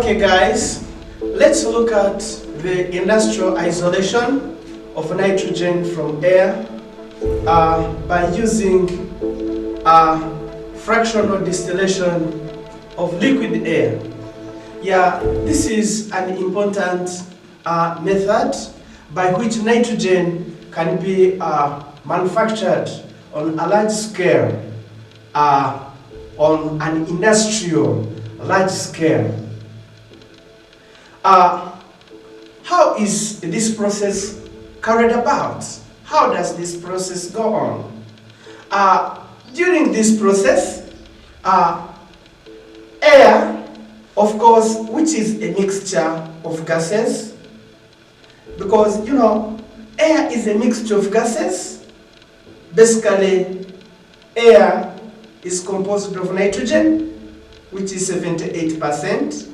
Okay guys, let's look at the industrial isolation of nitrogen from air by using fractional distillation of liquid air. Yeah, this is an important method by which nitrogen can be manufactured on a large scale, on an industrial large scale. How is this process carried about? How does this process go on? During this process, air, of course, which is a mixture of gases, because you know, air is a mixture of gases. Basically, air is composed of nitrogen, which is 78%.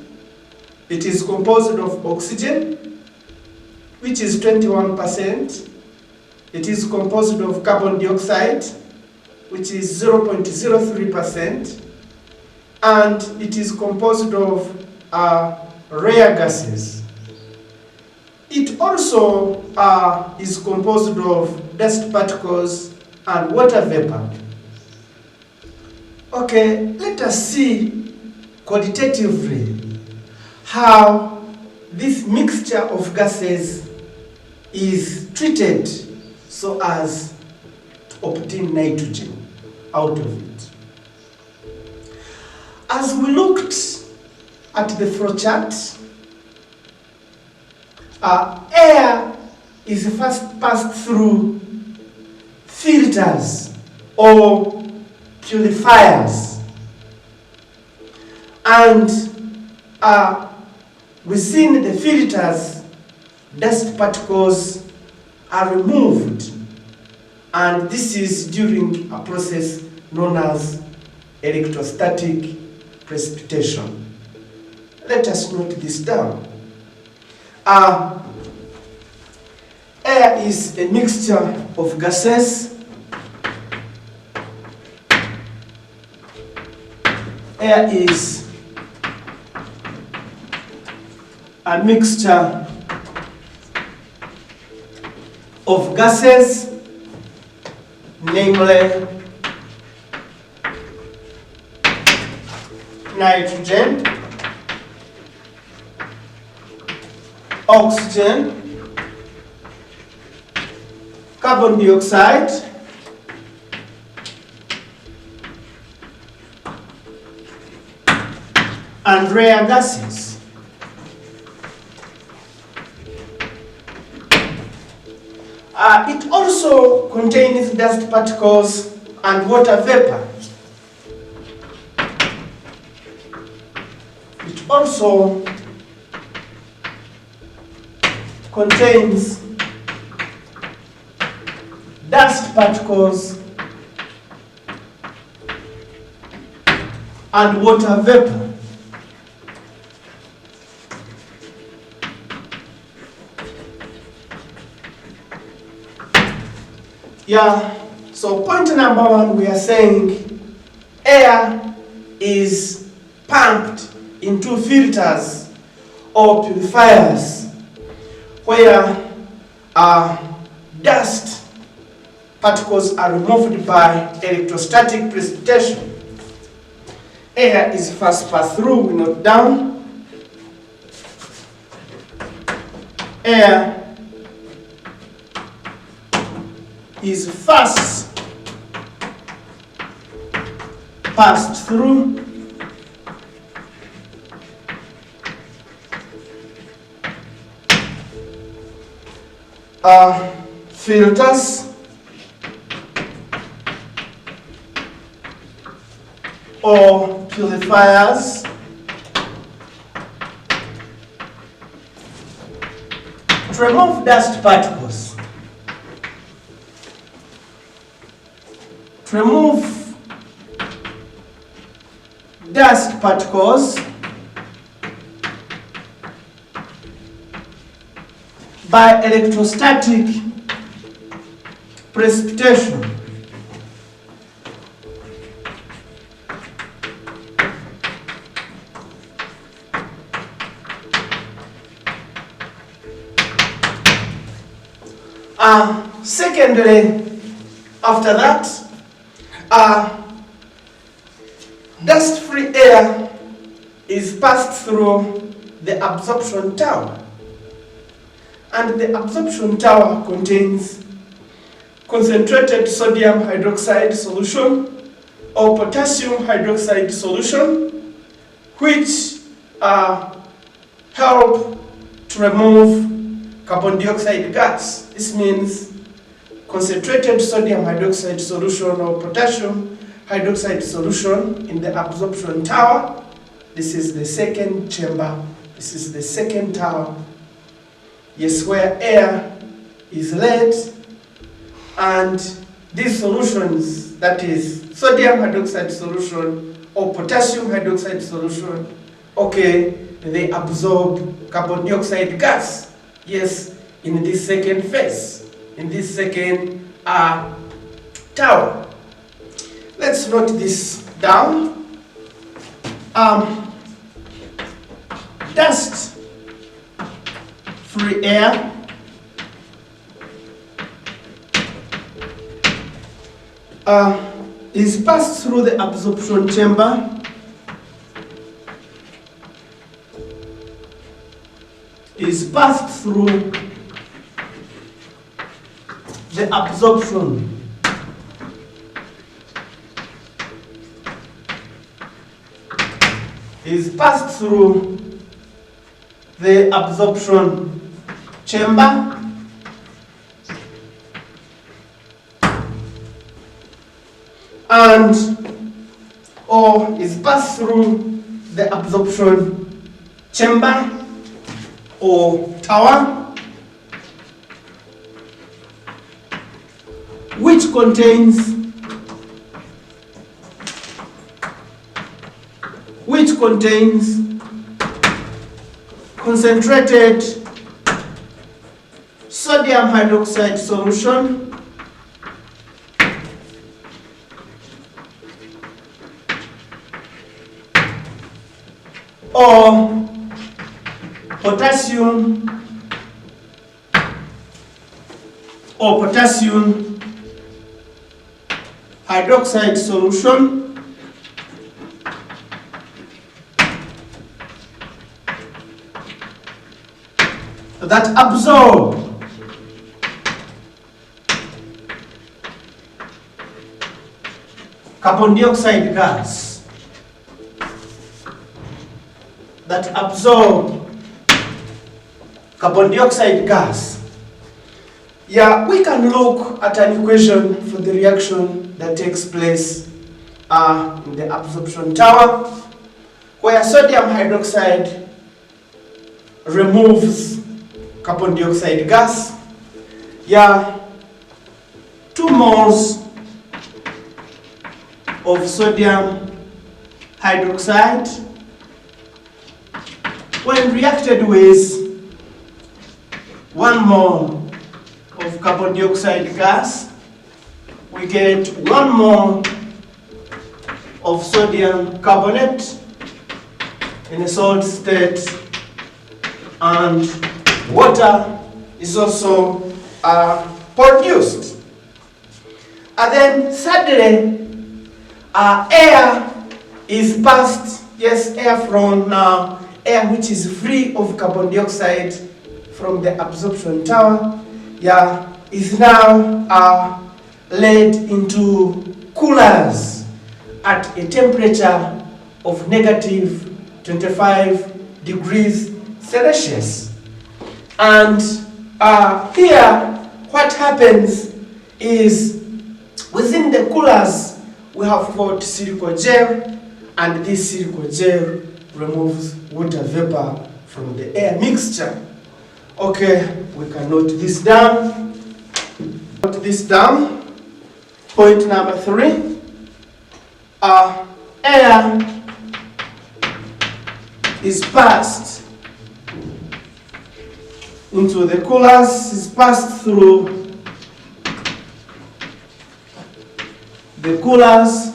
It is composed of oxygen, which is 21%. It is composed of carbon dioxide, which is 0.03%. And it is composed of rare gases. It also is composed of dust particles and water vapor. Okay, let us see qualitatively how this mixture of gases is treated so as to obtain nitrogen out of it. As we looked at the flow chart, air is first passed through filters or purifiers, and within the filters, dust particles are removed, and this is during a process known as electrostatic precipitation. Let us note this down. Air is a mixture of gases. Air is a mixture of gases, namely nitrogen, oxygen, carbon dioxide, and rare gases. It also contains dust particles and water vapor. It also contains dust particles and water vapor. Yeah, so point number one, we are saying air is pumped into filters or purifiers where dust particles are removed by electrostatic precipitation. Air is first passed through, we note down. Air is first passed through filters or purifiers to remove dust particles. To remove dust particles by electrostatic precipitation. Secondly, after that, dust-free air is passed through the absorption tower. And the absorption tower contains concentrated sodium hydroxide solution or potassium hydroxide solution, which help to remove carbon dioxide gas. This means concentrated sodium hydroxide solution or potassium hydroxide solution in the absorption tower. This is the second chamber. This is the second tower. Yes, where air is led, and these solutions, that is sodium hydroxide solution or potassium hydroxide solution, okay, they absorb carbon dioxide gas. Yes, in this second phase, in this second tower. Let's note this down. Dust-free air is passed through the absorption chamber is passed through the absorption is passed through the absorption chamber or is passed through the absorption chamber or tower, which contains concentrated sodium hydroxide solution or potassium hydroxide solution that absorb carbon dioxide gas, that absorb carbon dioxide gas. Yeah, we can look at an equation for the reaction that takes place in the absorption tower, where sodium hydroxide removes carbon dioxide gas. Yeah, 2 moles of sodium hydroxide, when reacted with 1 mole of carbon dioxide gas, we get 1 mole of sodium carbonate in a solid state, and water is also produced. And then thirdly, air is passed, yes, air from air which is free of carbon dioxide from the absorption tower, yeah, is now led into coolers at a temperature of negative 25 degrees Celsius. And here what happens is, within the coolers we have got silicon gel, and this silicon gel removes water vapor from the air mixture. Okay, we can note this down. Note this down. Point number 3. Air is passed into the coolers, is passed through the coolers.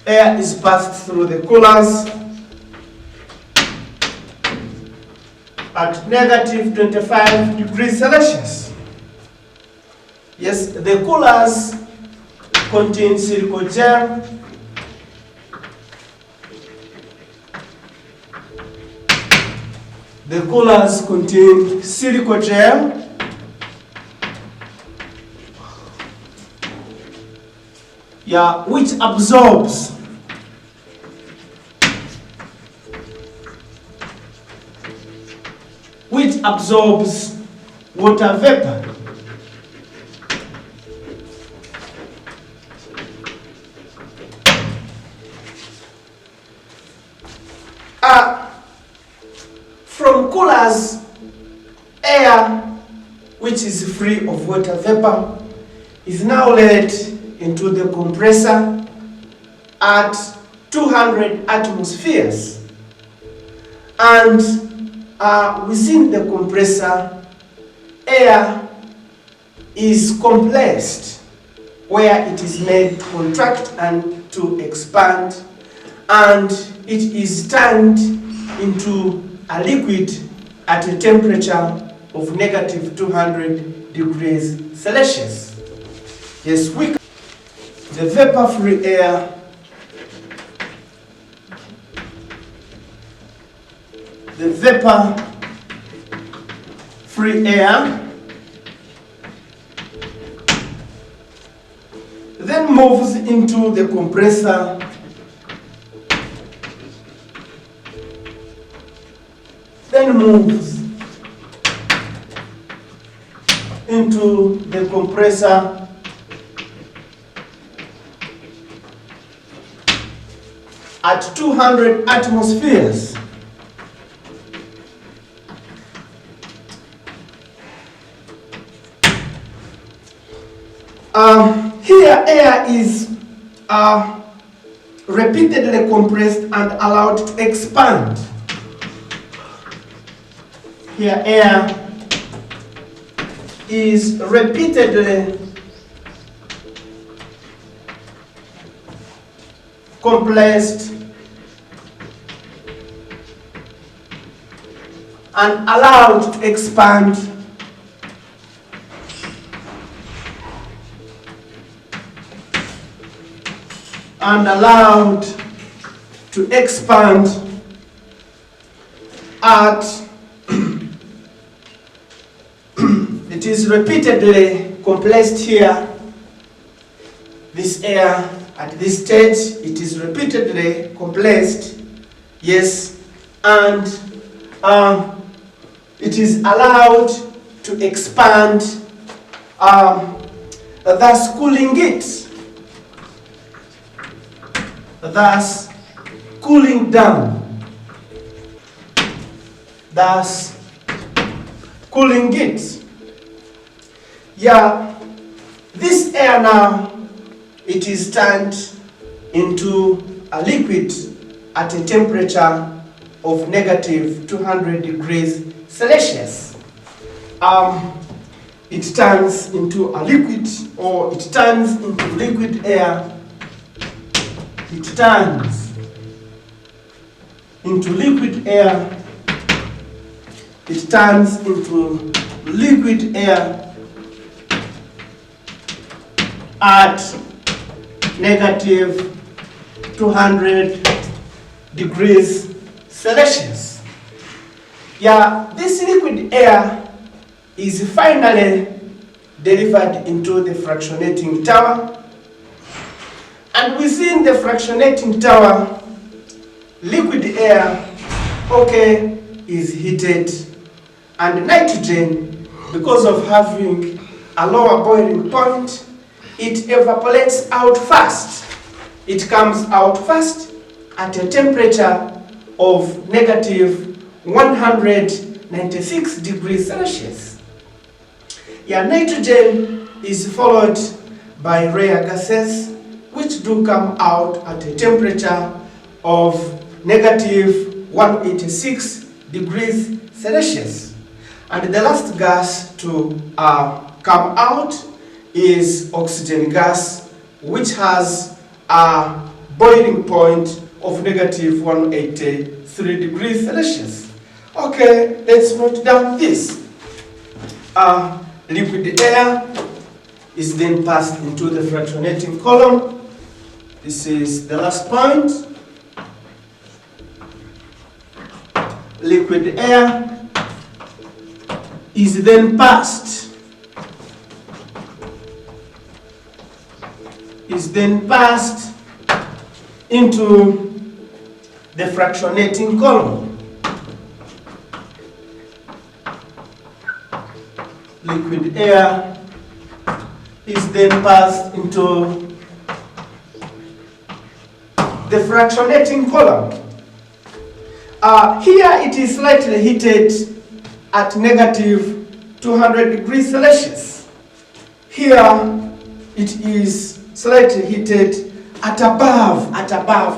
Air is passed through the coolers at negative 25 degrees Celsius. Yes, the coolers contain silicone gel. The coolers contain silicone gel. Yeah, which absorbs water vapor. From coolers, air which is free of water vapor is now led into the compressor at 200 atmospheres, and within the compressor, air is compressed where it is made to contract and to expand, and it is turned into a liquid at a temperature of negative 200 degrees Celsius. Yes, the vapor-free air then moves into the compressor at 200 atmospheres. Here air is repeatedly compressed and allowed to expand. Here air is repeatedly compressed and allowed to expand. And allowed to expand at it is repeatedly compressed here. This air at this stage, it is repeatedly compressed, yes, and it is allowed to expand, thus cooling it. Thus cooling down, thus cooling it. Yeah, this air now, it is turned into a liquid at a temperature of negative 200 degrees Celsius. It turns into a liquid, or it turns into liquid air. It turns into liquid air. It turns into liquid air at negative 200 degrees Celsius. Yeah, this liquid air is finally delivered into the fractionating tower. And within the fractionating tower, liquid air, okay, is heated, and nitrogen, because of having a lower boiling point, it evaporates out fast. It comes out fast at a temperature of negative 196 degrees Celsius. Yeah, nitrogen is followed by rare gases, which do come out at a temperature of negative 186 degrees Celsius. And the last gas to come out is oxygen gas, which has a boiling point of negative 183 degrees Celsius. Okay, let's note down this. Liquid air is then passed into the fractionating column. This is the last point. Liquid air is then passed into the fractionating column. Liquid air is then passed into the fractionating column. Here it is slightly heated at negative 200 degrees Celsius. Here it is slightly heated at above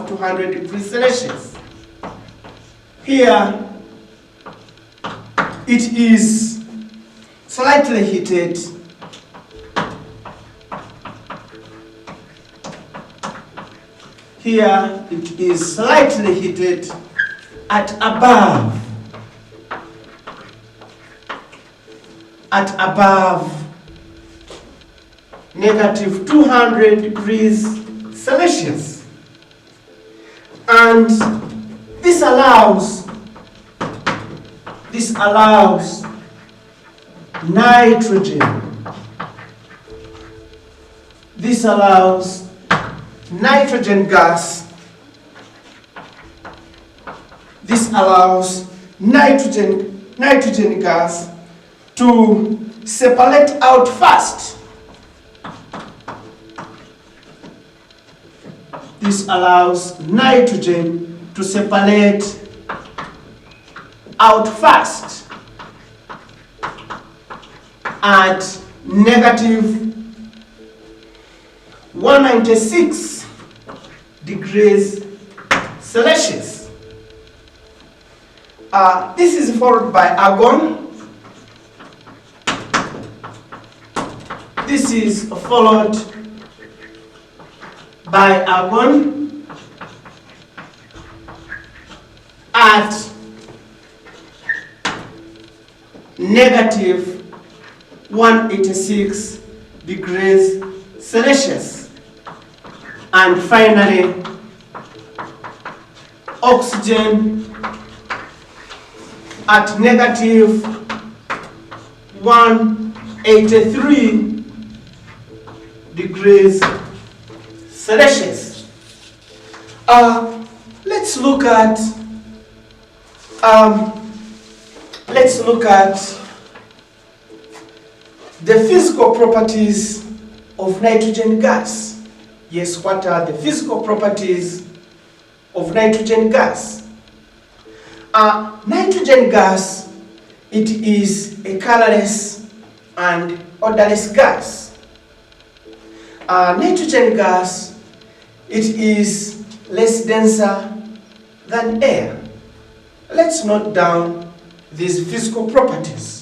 200 degrees Celsius. Here it is slightly heated at above negative 200 degrees Celsius. And this allows nitrogen. This allows nitrogen gas. This allows nitrogen gas to separate out fast. This allows nitrogen to separate out fast at negative 196 degrees Celsius. This is followed by argon. This is followed by argon at negative 186 degrees Celsius. And finally, oxygen at negative 183 degrees Celsius. Let's look at the physical properties of nitrogen gas. Yes, what are the physical properties of nitrogen gas? Nitrogen gas, it is a colorless and odorless gas. Nitrogen gas, it is less denser than air. Let's note down these physical properties.